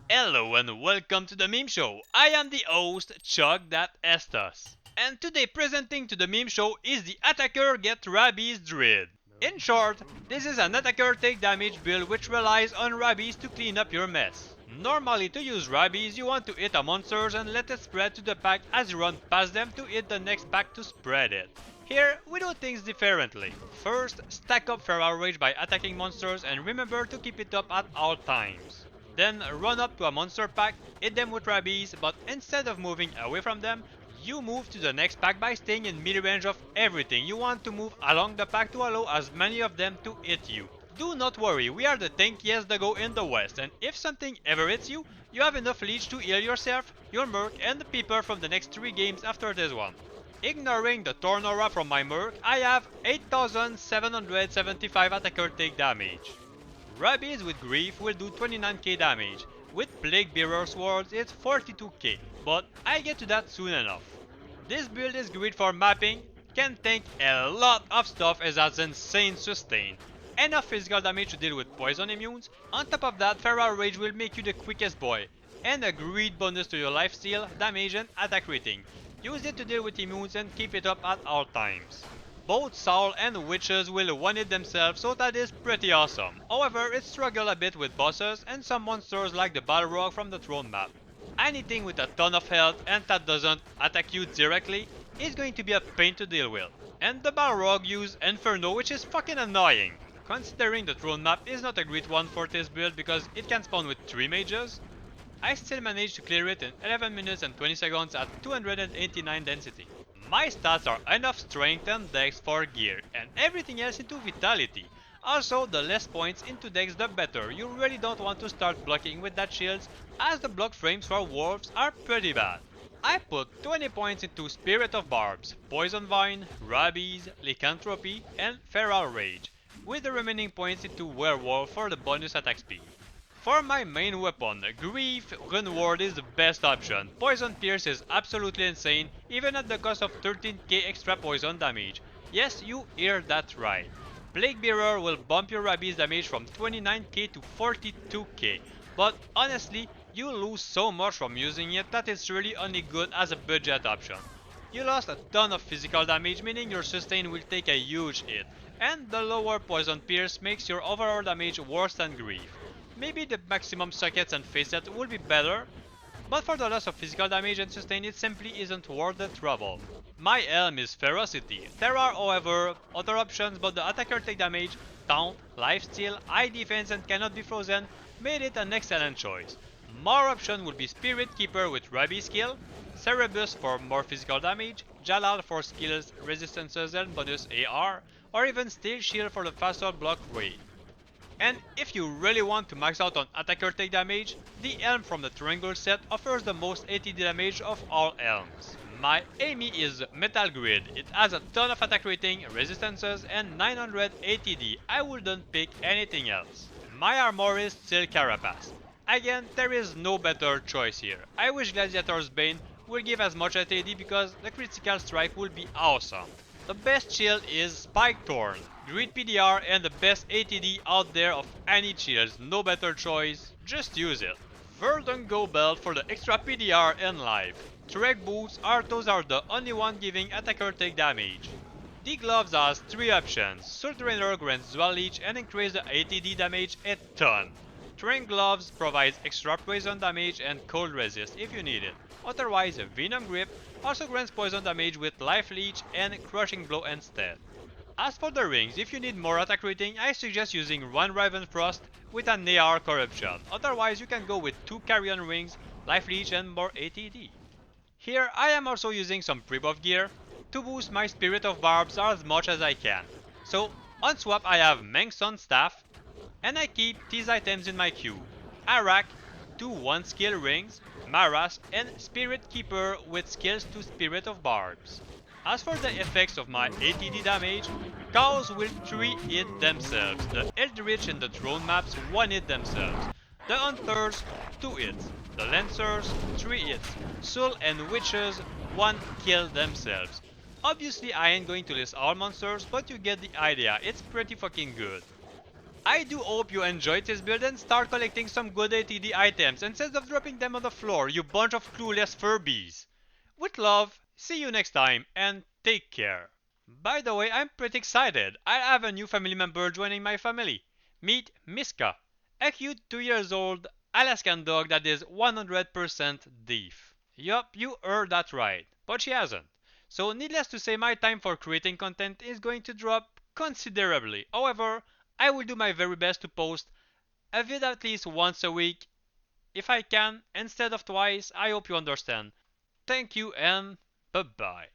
Hello and welcome to the Meme Show. I am the host, Chuck that Estos. And today presenting to the Meme Show is the Attacker Get Rabies Druid. In short, this is an attacker take damage build which relies on Rabies to clean up your mess. Normally to use Rabies you want to hit a monsters and let it spread to the pack as you run past them to hit the next pack to spread it. Here, we do things differently. First, stack up Feral Rage by attacking monsters and remember to keep it up at all times. Then run up to a monster pack, hit them with Rabies, but instead of moving away from them, you move to the next pack by staying in melee range of everything. You want to move along the pack to allow as many of them to hit you. Do not worry, we are the tankiest Dago in the West, and if something ever hits you, you have enough leech to heal yourself, your Merc, and the people from the next 3 games after this one. Ignoring the Thorn aura from my Merc, I have 8775 attacker take damage. Rabies with Grief will do 29k damage, with Plague Bearer Swords it's 42k, but I get to that soon enough. This build is great for mapping, can tank a lot of stuff as has insane sustain, enough physical damage to deal with poison immunes, on top of that Feral Rage will make you the quickest boy, and a great bonus to your lifesteal, damage and attack rating. Use it to deal with immunes and keep it up at all times. Both Soul and Witches will one-hit themselves, so that is pretty awesome. However, it struggles a bit with bosses and some monsters like the Balrog from the Throne map. Anything with a ton of health and that doesn't attack you directly is going to be a pain to deal with. And the Balrog use Inferno, which is fucking annoying. Considering the Throne map is not a great one for this build because it can spawn with 3 mages, I still managed to clear it in 11 minutes and 20 seconds at 289 density. My stats are enough strength and dex for gear, and everything else into vitality. Also, the less points into dex the better, you really don't want to start blocking with that shields, as the block frames for wolves are pretty bad. I put 20 points into Spirit of Barbs, Poison Vine, Rabies, Lycanthropy, and Feral Rage, with the remaining points into Werewolf for the bonus attack speed. For my main weapon, Grief Runeward is the best option. Poison Pierce is absolutely insane, even at the cost of 13k extra poison damage. Yes, you hear that right. Plague Bearer will bump your Rabies damage from 29k to 42k, but honestly, you lose so much from using it that it's really only good as a budget option. You lost a ton of physical damage, meaning your sustain will take a huge hit, and the lower Poison Pierce makes your overall damage worse than Grief. Maybe the maximum sockets and facet will be better, but for the loss of physical damage and sustain it simply isn't worth the trouble. My helm is Ferocity. There are however other options, but the attacker take damage, taunt, lifesteal, high defense and cannot be frozen made it an excellent choice. More options would be Spirit Keeper with Rabies skill, Cerebus for more physical damage, Jalal for skills, resistances and bonus AR, or even Steel Shield for the faster block rate. And if you really want to max out on attacker take damage, the helm from the Triangle set offers the most ATD damage of all helms. My Amy is Metal Grid. It has a ton of attack rating, resistances and 900 ATD. I wouldn't pick anything else. My armor is still Carapace. Again, there is no better choice here. I wish Gladiator's Bane will give as much ATD because the critical strike will be awesome. The best shield is Spike Thorn. Great PDR and the best ATD out there of any shields, no better choice, just use it. Verdango Belt for the extra PDR and life. Trek Boots, Arthos are the only one giving attacker take damage. The gloves has 3 options. Soul Drainer grants dual leech and increase the ATD damage a ton. Train Gloves provides extra poison damage and cold resist if you need it. Otherwise, Venom Grip also grants poison damage with life leech and crushing blow instead. As for the rings, if you need more attack rating, I suggest using 1 Raven Frost with an AR corruption. Otherwise, you can go with 2 Carrion rings, life leech and more ATD. Here, I am also using some pre-buff gear to boost my Spirit of Barbs as much as I can. So, on swap I have Mengson Staff, and I keep these items in my queue. Arak, 2 1-skill rings, Maras, and Spirit Keeper with skills to Spirit of Barbs. As for the effects of my ATD damage, Cows will 3-hit themselves, the Eldritch and the Throne maps 1-hit themselves, the Hunters 2 hits, the Lancers 3 hits, Soul and Witches 1 kill themselves. Obviously I ain't going to list all monsters, but you get the idea, it's pretty fucking good. I do hope you enjoyed this build and start collecting some good ATD items instead of dropping them on the floor, you bunch of clueless Furbies. With love, see you next time, and take care. By the way, I'm pretty excited. I have a new family member joining my family. Meet Miska, a cute 2 years old Alaskan dog that is 100% deaf. Yup, you heard that right, but she hasn't. So needless to say, my time for creating content is going to drop considerably. However, I will do my very best to post a video at least once a week if I can, instead of twice. I hope you understand. Thank you and bye bye.